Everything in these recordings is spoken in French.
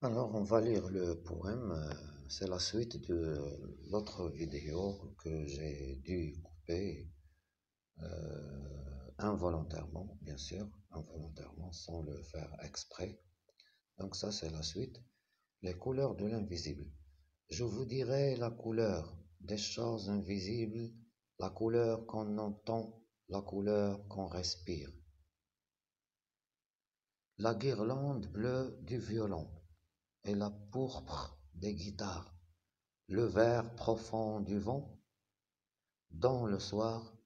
Alors, on va lire le poème. C'est la suite de l'autre vidéo que j'ai dû couper involontairement, bien sûr, involontairement, sans le faire exprès. Donc ça, c'est la suite. Les couleurs de l'invisible. Je vous dirai la couleur des choses invisibles, la couleur qu'on entend, la couleur qu'on respire. La guirlande bleue du violon et la pourpre des guitares. Le vert profond du vent dans le soir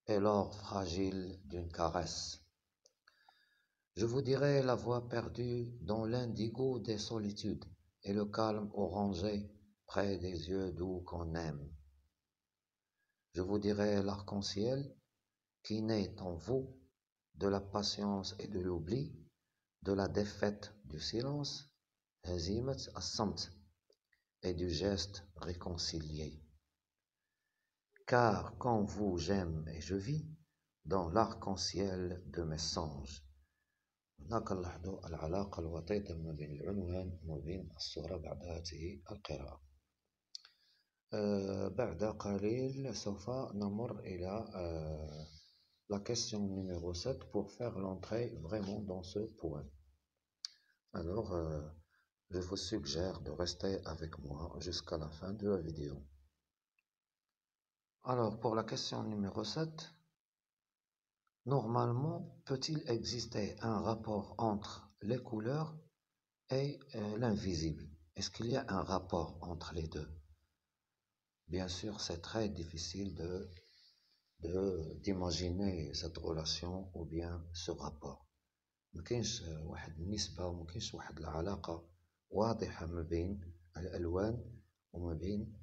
et l'or fragile d'une caresse. Je vous dirai la voix perdue dans l'indigo des solitudes et le calme orangé près des yeux doux qu'on aime. Je vous dirai l'arc-en-ciel qui naît en vous de la patience et de l'oubli, de la défaite du silence, هزيمة الصمت, et du geste réconcilié. Car quand vous j'aime et je vis dans l'arc-en-ciel de mes songes. هناك نلاحظوا العلاقة الوطيدة ما بين العنوان وما بين الصورة بعد هذه القراءة. بعد قليل سوف نمر إلى la question numéro 7 pour faire l'entrée vraiment dans ce poème. Alors, je vous suggère de rester avec moi jusqu'à la fin de la vidéo. Alors, pour la question numéro 7, normalement, peut-il exister un rapport entre les couleurs et l'invisible? Est-ce qu'il y a un rapport entre les deux? Bien sûr, c'est très difficile d'imaginer cette relation ou bien ce rapport. مكاينش واحد النسبة ومكاينش واحد العلاقة واضحة ما بين الألوان وما بين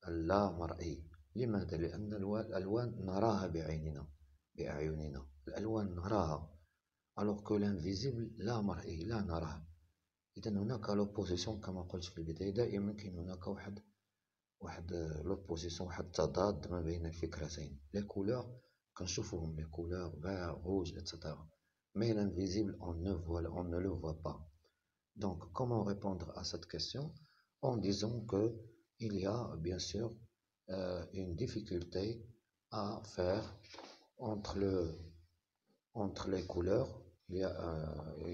اللامرئي. لماذا؟ لأن الألوان نراها بعيننا بأعيننا، الألوان نراها alors que l'invisible لا مرئي لا نراه. إذا هناك لوبوزيسيون كما قلت في البداية، دائما كاين هناك واحد لوبوزيسيون، واحد التضاد ما بين الفكرتين. لي كولور كنشوفوهم، لي كولور vert, rouge, etc. Mais l'invisible, on ne le voit pas. Donc, comment répondre à cette question? En disant que il y a bien sûr une difficulté à faire entre les couleurs. Il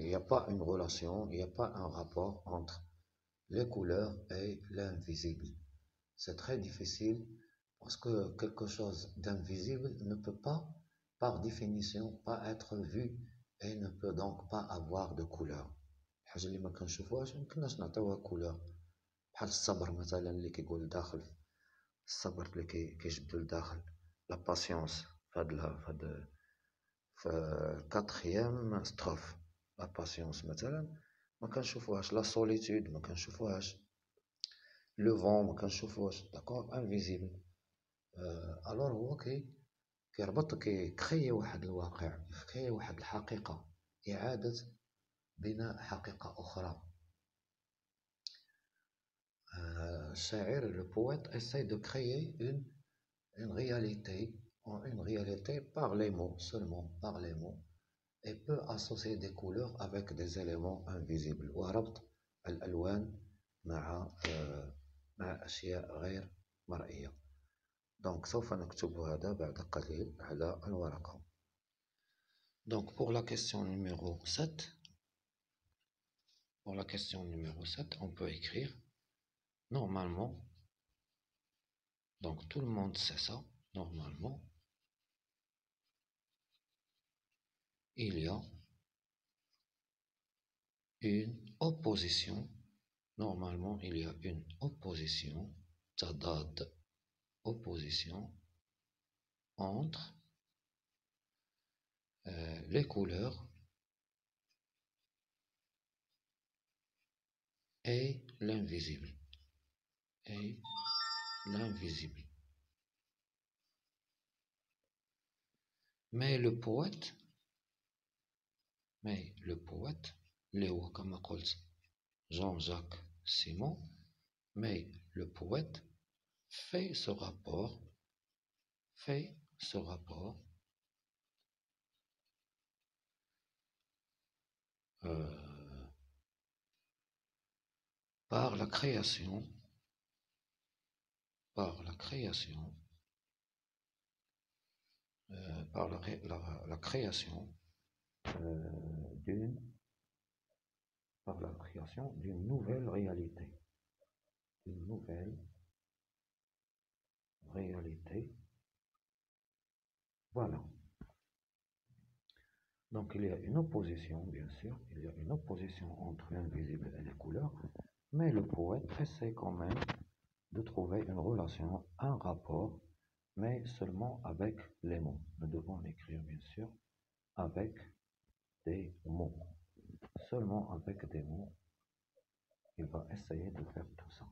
n'y a pas une relation, il n'y a pas un rapport entre les couleurs et l'invisible. C'est très difficile parce que quelque chose d'invisible ne peut pas, par définition, pas être vu et ne peut donc pas avoir de couleur. الحاجة اللي ما كنشوفوهاش ميمكنناش نعطيوها كولور، بحال الصبر مثلا اللي كيقول لداخل، الصبر اللي كيجبدو لداخل، لا باسيونس في الكاتخيام ستروف، لا باسيونس مثلا ما كنشوفوهاش، لا سوليتود ما كنشوفوهاش، لو فون ما كنشوفوهاش، داكور انفيزيبل. الور هو كيربط كيكري واحد الواقع، كيكري واحد الحقيقة، إعادة بناء حقيقة أخرى. الشاعر le poète essaie de créer une réalité par les mots, seulement par les mots, et peut associer des couleurs avec des éléments invisibles وربط الألوان مع أشياء غير مرئية. Donc سوف نكتب هذا بعد قليل على الورقة. Donc pour la question numéro 7, on peut écrire normalement, donc tout le monde sait ça, normalement, il y a une opposition, normalement il y a une opposition, تضاد, opposition entre les couleurs et l'invisible. Et l'invisible. Mais le poète, Léo كما قلت Jean-Jacques Simon, mais le poète fait ce rapport par la création, par la création, la création d'une, par la création d'une nouvelle réalité, d'une nouvelle réalité. Voilà. Donc il y a une opposition, bien sûr, il y a une opposition entre l'invisible et les couleurs, mais le poète essaie quand même de trouver une relation, un rapport, mais seulement avec les mots. Nous devons l'écrire, bien sûr, avec des mots. Seulement avec des mots, il va essayer de faire tout ça.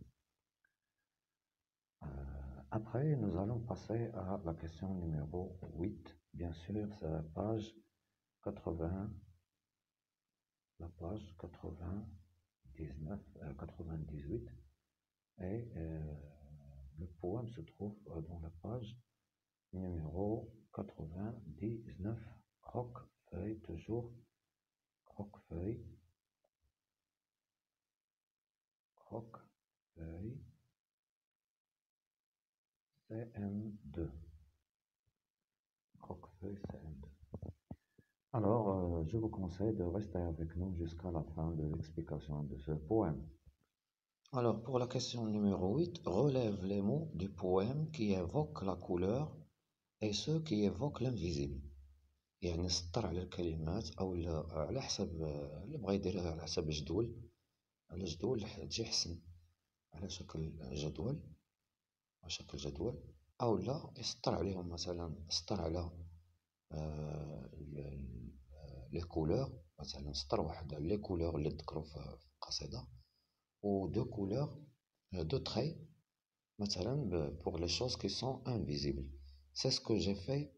Après, nous allons passer à la question numéro 8. Bien sûr, c'est la page 80, la page 99, 98. Et le poème se trouve dans la page numéro 99. Croque-feuille, toujours. Croque-feuille. Croque-feuille. CM2. Croque-feuille CM2. Alors, je vous conseille de rester avec nous jusqu'à la fin de l'explication de ce poème. Alors, pour la question numéro 8, relève les mots du poème qui évoquent la couleur et ceux qui évoquent l'invisible. يعني سطر على الكلمات أو على حسب اللي بغا يديرها على حسب الجدول، على جدول تجي حسن على شكل جدول، على شكل جدول، أو لا يسطر عليهم مثلا سطر على لي كولور، مثلا سطر واحد على لي كولور اللي ذكروا في القصيدة، و دو كولور دو traits مثلا pour les choses qui sont invisibles. C'est ce que j'ai fait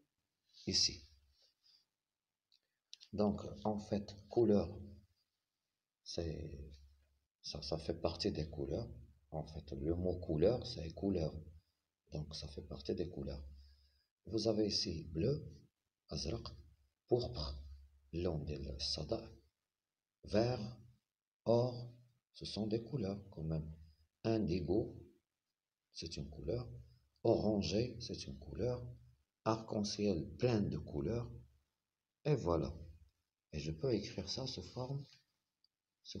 ici. Donc en fait couleur ça fait partie des couleurs. En fait le mot couleur c'est couleur, donc ça fait partie des couleurs. Vous avez ici bleu, azraq, pourpre, لون ديال الصدأ, vert, or, ce sont des couleurs quand même. Indigo, c'est une couleur. Orangé, c'est une couleur. Arc-en-ciel, plein de couleurs. Et voilà. Et je peux écrire ça sous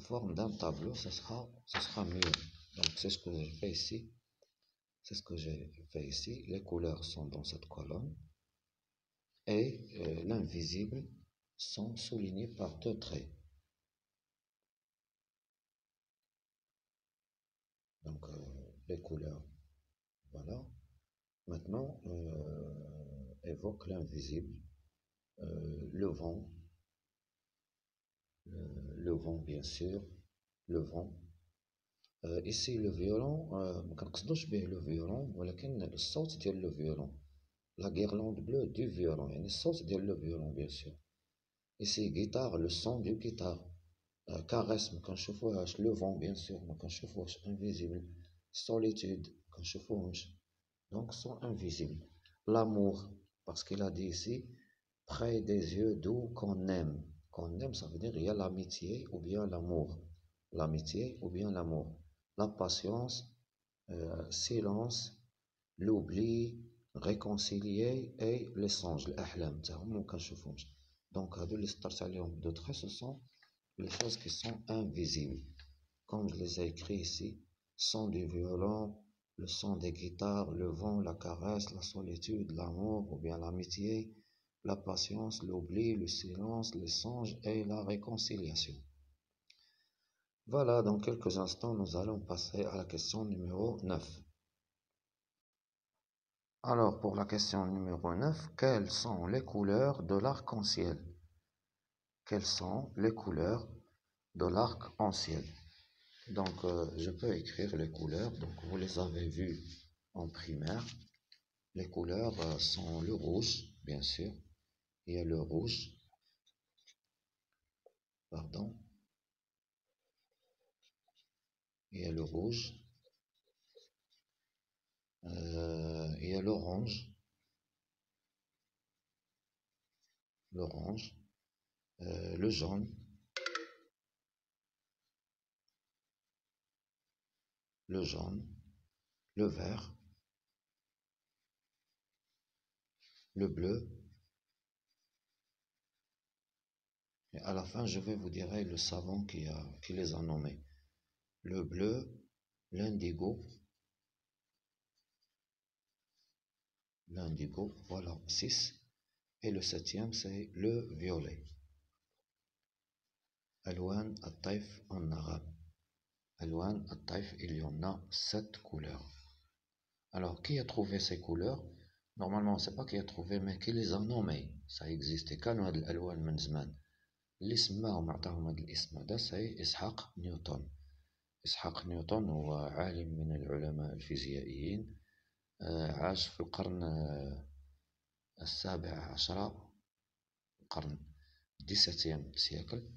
forme d'un tableau, ça sera mieux. Donc c'est ce que j'ai fait ici. C'est ce que j'ai fait ici. Les couleurs sont dans cette colonne. Et l'invisible sont soulignés par deux traits. Donc les couleurs, voilà. Maintenant, évoque l'invisible, le vent, bien sûr, le vent. Ici le violon, ما كنقصدوش به le violon, ولكن الصوت ديال le violon. La guirlande bleue du violon, يعني الصوت ديال le violon bien sûr. Ici guitare, le son du guitare. Caresse ما كنشوفوهاش, le vent bien sûr ما كنشوفوهش, invisible. Solitude ما كنشوفوهمش, donc sont invisibles. L'amour, parce qu'il a dit ici, près des yeux d'où qu'on aime. Qu'on aime, ça veut dire il y a l'amitié ou bien l'amour. L'amitié ou bien l'amour. La patience, silence, l'oubli, réconcilier et les songes, الأحلام تاعهم ما كنشوفهمش. Donc هادو اللي سطرت عليهم de traits, ce sont les choses qui sont invisibles. Comme je les ai écrits ici, son du violon, le son des guitares, le vent, la caresse, la solitude, l'amour ou bien l'amitié, la patience, l'oubli, le silence, les songes et la réconciliation. Voilà, dans quelques instants, nous allons passer à la question numéro 9. Alors, pour la question numéro 9, quelles sont les couleurs de l'arc-en-ciel? Quelles sont les couleurs de l'arc-en-ciel? Donc, je peux écrire les couleurs. Donc, vous les avez vues en primaire. Les couleurs sont le rouge, bien sûr. Il y a le rouge. Pardon. Il y a le rouge. Il y a l'orange. L'orange. Le jaune. le jaune, le vert, le bleu, et à la fin je vais vous dire le savant qui les a nommés. Le bleu, l'indigo, voilà, 6. Et le 7e, c'est le violet. Alwan al-Taif en arabe. Alwan al-Taif, il y en a 7 couleurs. Alors, qui a trouvé ces couleurs? Normalement, c'est pas qui a trouvé, mais qui les a nommées. Ça existait. كانوا هاد الألوان من زمان. اللي سماهم عطاهم هاد الاسم هذا سي إسحاق نيوتن. إسحاق نيوتن هو عالم من العلماء الفيزيائيين، عاش في القرن ال17، القرن 17 سيكل.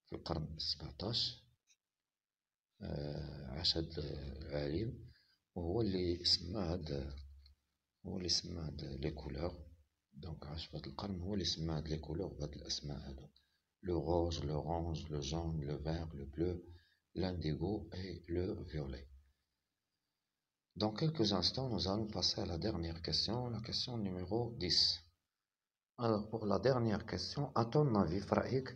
في القرن 17 عاش هاد العالم، وهو اللي سما هاد لي كولور. دونك عاش في هاد القرن، هو اللي سما هاد لي كولور بهاد الاسماء هادو: لو روج، l'orange, le jaune, le vert, le bleu, l'indigo et le violet. Dans quelques instants, nous allons passer à la dernière question, la question numéro 10. Alors, pour la dernière question, à ton avis, Fraïk,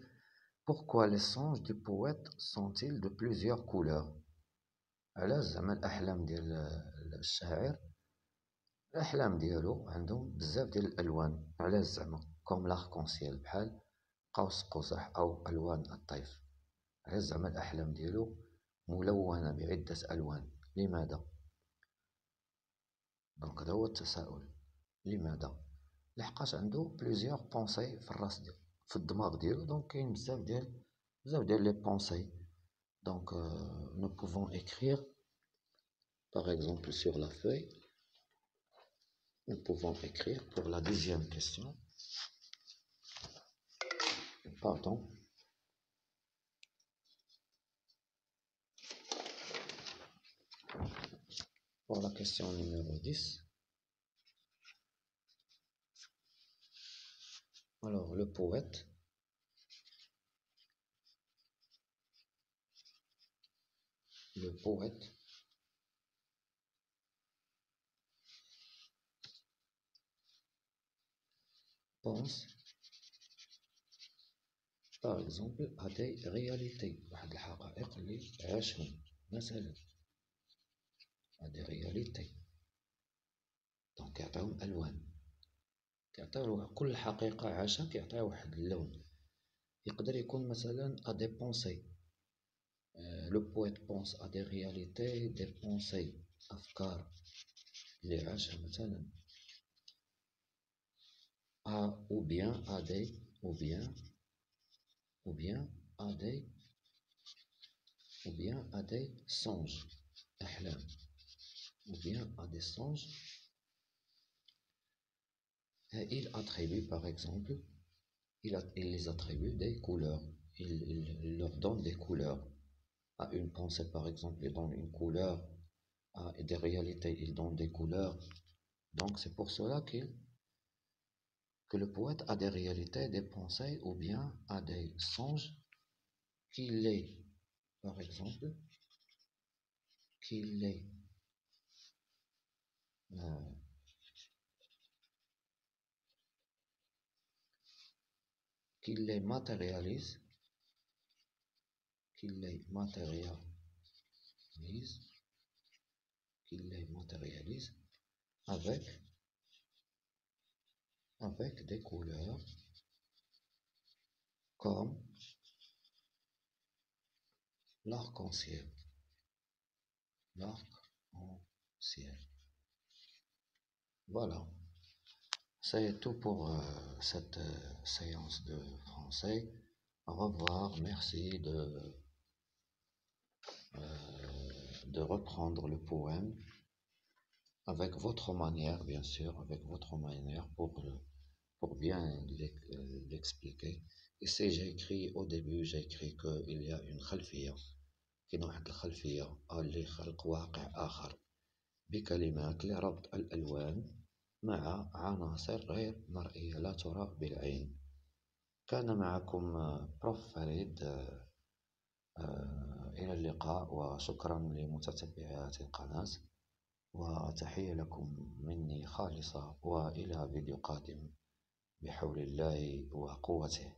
pourquoi les songes du poète sont-ils de plusieurs couleurs؟ علاش زعما الأحلام ديال الشاعر، الأحلام ديالو عندهم بزاف ديال الألوان؟ علاش زعما كوم لاركونسيال، بحال قوس قزح أو ألوان الطيف؟ علاش زعما الأحلام ديالو ملونة بعدة ألوان؟ لماذا؟ دونك هذا هو التساؤل، لماذا؟ لحقاش عنده بليزيور بونسي في الراس ديالو، في الدماغ ديالو. دونك كاين بزاف ديال لي بونسي. دونك nous pouvons écrire par exemple sur la feuille, nous pouvons écrire pour la 10e question, pardon, pour la question numéro 10. Alors, le poète pense par exemple à des réalités، واحد الحقائق اللي عاشهم مثلا، à des réalités. دونك كيعطيهم ألوان، كيعطيو كل حقيقة عاشها كيعطيها واحد اللون. يقدر يكون مثلا à des pensées. Le poète pense à des réalités, des pensées، أفكار اللي عاشها مثلا، ou bien à des songes، أحلام، ou bien à des songes. Et il attribue par exemple, il les attribue des couleurs, il leur donne des couleurs. À une pensée par exemple, il donne une couleur, à des réalités, il donne des couleurs. Donc c'est pour cela que le poète a des réalités, des pensées, ou bien a des songes qu'il est, par exemple, qu'il les matérialise, avec des couleurs comme l'arc-en-ciel. Voilà, c'est tout pour cette séance de français. Au revoir, merci de reprendre le poème avec votre manière, bien sûr, avec votre manière pour bien l'expliquer. Ici, j'ai écrit au début, j'ai écrit qu'il y a une خلفية، كاين واحد الخلفية اللي خلق واقع آخر بكلمات لربط الألوان مع عناصر غير مرئية لا ترى بالعين. كان معكم بروف فريد إلى اللقاء، وشكرا لمتتبعي هذه القناة، وتحية لكم مني خالصة، وإلى فيديو قادم بحول الله وقوته.